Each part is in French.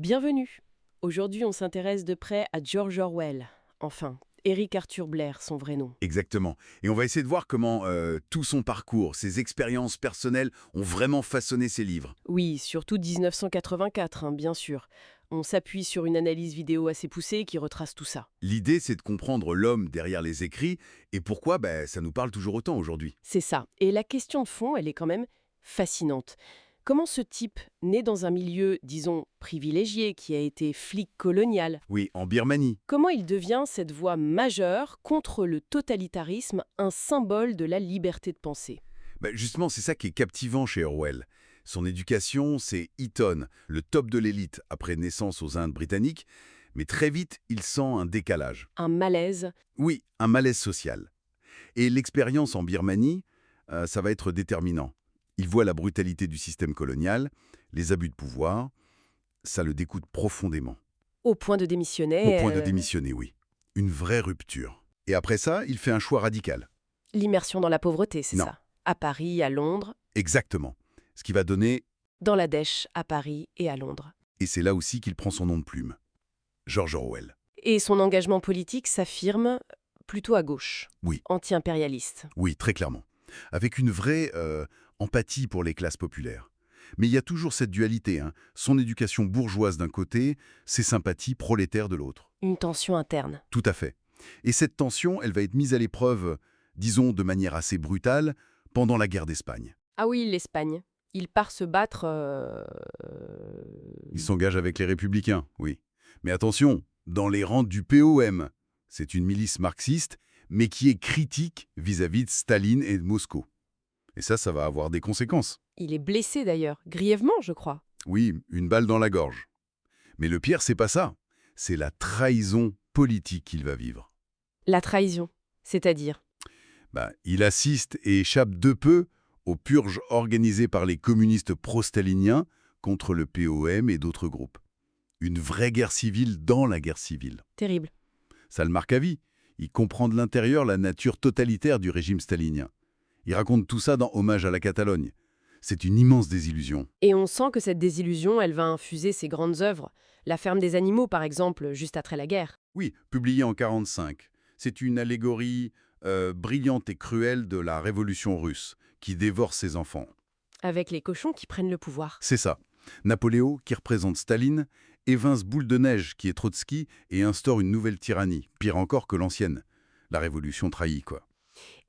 Bienvenue. Aujourd'hui, on s'intéresse de près à George Orwell. Enfin, Eric Arthur Blair, son vrai nom. Exactement. Et on va essayer de voir comment tout son parcours, ses expériences personnelles ont vraiment façonné ses livres. Oui, surtout 1984, bien sûr. On s'appuie sur une analyse vidéo assez poussée qui retrace tout ça. L'idée, c'est de comprendre l'homme derrière les écrits et pourquoi ça nous parle toujours autant aujourd'hui. C'est ça. Et la question de fond, elle est quand même fascinante. Comment ce type, né dans un milieu, disons, privilégié, qui a été flic colonial, Oui, en Birmanie. comment il devient cette voix majeure contre le totalitarisme, un symbole de la liberté de penser? Justement, c'est ça qui est captivant chez Orwell. Son éducation, c'est Eton, le top de l'élite après naissance aux Indes britanniques, mais très vite, il sent un décalage. Un malaise. Oui, un malaise social. Et l'expérience en Birmanie, ça va être déterminant. Il voit la brutalité du système colonial, les abus de pouvoir, ça le dégoûte profondément. Au point de Au démissionner, point de démissionner, oui. Une vraie rupture. Et après ça, il fait un choix radical. l'immersion dans la pauvreté, c'est Non, ça. À Paris, à Londres, exactement. Ce qui va donner, dans la dèche, à Paris et à Londres. et c'est là aussi qu'il prend son nom de plume, George Orwell. Et son engagement politique s'affirme plutôt à gauche, Oui, anti-impérialiste. oui, très clairement. Avec une vraie empathie pour les classes populaires. Mais il y a toujours cette dualité, hein. Son éducation bourgeoise d'un côté, ses sympathies prolétaires de l'autre. Une tension interne. Tout à fait. Et cette tension, elle va être mise à l'épreuve, disons de manière assez brutale, pendant la guerre d'Espagne. Ah oui, l'Espagne. Il part se battre... Il s'engage avec les Républicains, oui. Mais attention, dans les rangs du POM. C'est une milice marxiste, mais qui est critique vis-à-vis de Staline et de Moscou. Et ça va avoir des conséquences. Il est blessé d'ailleurs, grièvement, je crois. Oui, une balle dans la gorge. Mais le pire, c'est pas ça. C'est la trahison politique qu'il va vivre. La trahison, c'est-à-dire... Il assiste et échappe de peu aux purges organisées par les communistes pro-staliniens contre le POM et d'autres groupes. Une vraie guerre civile dans la guerre civile. Terrible. Ça le marque à vie. Il comprend de l'intérieur la nature totalitaire du régime stalinien. Il raconte tout ça dans Hommage à la Catalogne. C'est une immense désillusion. Et on sent que cette désillusion, elle va infuser ses grandes œuvres. La ferme des animaux, par exemple, juste après la guerre. Oui, publié en 1945. C'est une allégorie brillante et cruelle de la révolution russe, qui dévore ses enfants. Avec les cochons qui prennent le pouvoir. C'est ça. Napoléon, qui représente Staline, évince Boule de Neige, qui est Trotsky, et instaure une nouvelle tyrannie, pire encore que l'ancienne. La révolution trahie, quoi.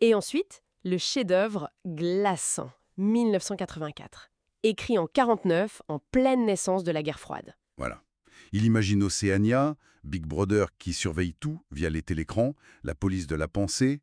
Et ensuite, le chef-d'œuvre glaçant, 1984. Écrit en 49, en pleine naissance de la guerre froide. Voilà. Il imagine Océania, Big Brother qui surveille tout via les télécrans, la police de la pensée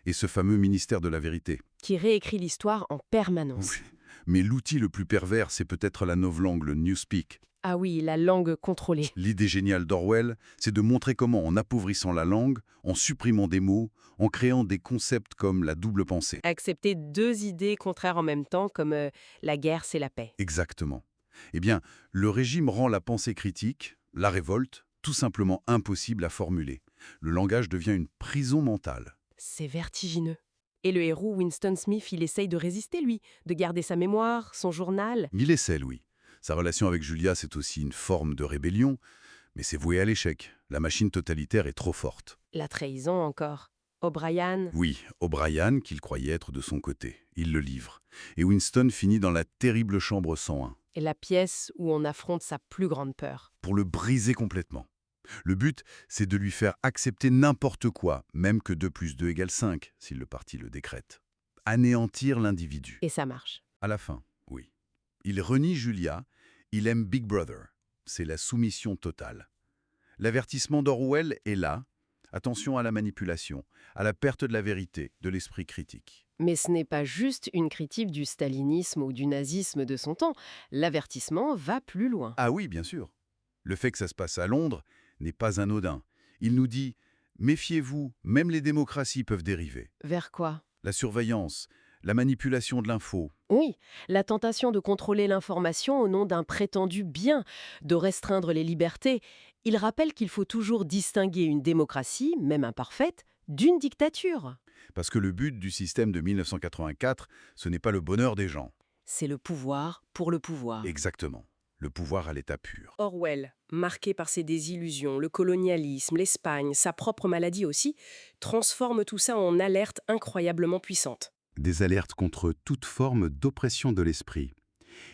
et ce fameux ministère de la vérité. Qui réécrit l'histoire en permanence. Oui. Mais l'outil le plus pervers, c'est peut-être la novlangue, le Newspeak. Ah oui, la langue contrôlée. L'idée géniale d'Orwell, c'est de montrer comment, en appauvrissant la langue, en supprimant des mots, en créant des concepts comme la double pensée. Accepter deux idées contraires en même temps, comme la guerre, c'est la paix. Exactement. Eh bien, le régime rend la pensée critique, la révolte, tout simplement impossible à formuler. Le langage devient une prison mentale. C'est vertigineux. Et le héros, Winston Smith, il essaye de résister, lui, de garder sa mémoire, son journal. Il essaie, oui. Sa relation avec Julia, c'est aussi une forme de rébellion, mais c'est voué à l'échec. La machine totalitaire est trop forte. La trahison encore. O'Brien. Oui, O'Brien, qu'il croyait être de son côté. Il le livre. Et Winston finit dans la terrible chambre 101, Et la pièce où on affronte sa plus grande peur. pour le briser complètement. Le but, c'est de lui faire accepter n'importe quoi, même que 2 plus 2 égale 5, si le parti le décrète. Anéantir l'individu. Et ça marche. À la fin, oui. Il renie Julia, il aime Big Brother. C'est la soumission totale. L'avertissement d'Orwell est là. Attention à la manipulation, à la perte de la vérité, de l'esprit critique. Mais ce n'est pas juste une critique du stalinisme ou du nazisme de son temps. L'avertissement va plus loin. Ah oui, bien sûr. Le fait que ça se passe à Londres n'est pas anodin. Il nous dit « Méfiez-vous, même les démocraties peuvent dériver. Vers quoi ? La surveillance, la manipulation de l'info. Oui, la tentation de contrôler l'information au nom d'un prétendu bien, de restreindre les libertés. Il rappelle qu'il faut toujours distinguer une démocratie, même imparfaite, d'une dictature. Parce que le but du système de 1984, ce n'est pas le bonheur des gens. C'est le pouvoir pour le pouvoir. Exactement. le pouvoir à l'état pur. Orwell, marqué par ses désillusions, le colonialisme, l'Espagne, sa propre maladie aussi, transforme tout ça en alerte incroyablement puissante. Des alertes contre toute forme d'oppression de l'esprit.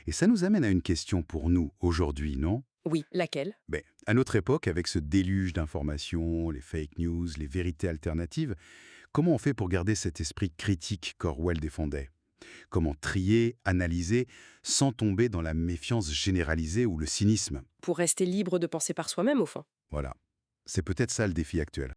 Et ça nous amène à une question pour nous, aujourd'hui, non? Oui, laquelle? À notre époque, avec ce déluge d'informations, les fake news, les vérités alternatives, comment on fait pour garder cet esprit critique qu'Orwell défendait? Comment trier, analyser, sans tomber dans la méfiance généralisée ou le cynisme? Pour rester libre de penser par soi-même, au fond. Voilà. C'est peut-être ça le défi actuel.